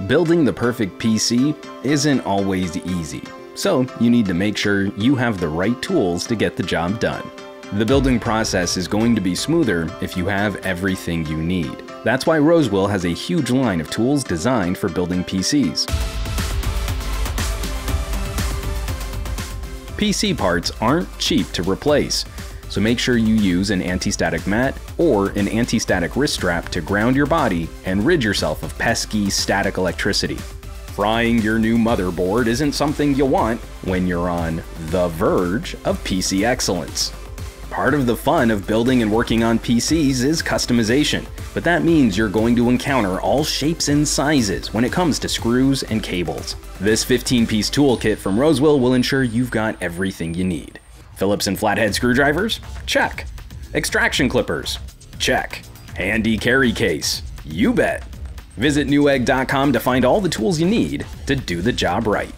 Building the perfect PC isn't always easy, so you need to make sure you have the right tools to get the job done. The building process is going to be smoother if you have everything you need. That's why Rosewill has a huge line of tools designed for building PCs. PC parts aren't cheap to replace, so make sure you use an anti-static mat or an anti-static wrist strap to ground your body and rid yourself of pesky static electricity. Frying your new motherboard isn't something you want when you're on the verge of PC excellence. Part of the fun of building and working on PCs is customization, but that means you're going to encounter all shapes and sizes when it comes to screws and cables. This 15-piece toolkit from Rosewill will ensure you've got everything you need. Phillips and flathead screwdrivers? Check. Extraction clippers? Check. Handy carry case? You bet. Visit Newegg.com to find all the tools you need to do the job right.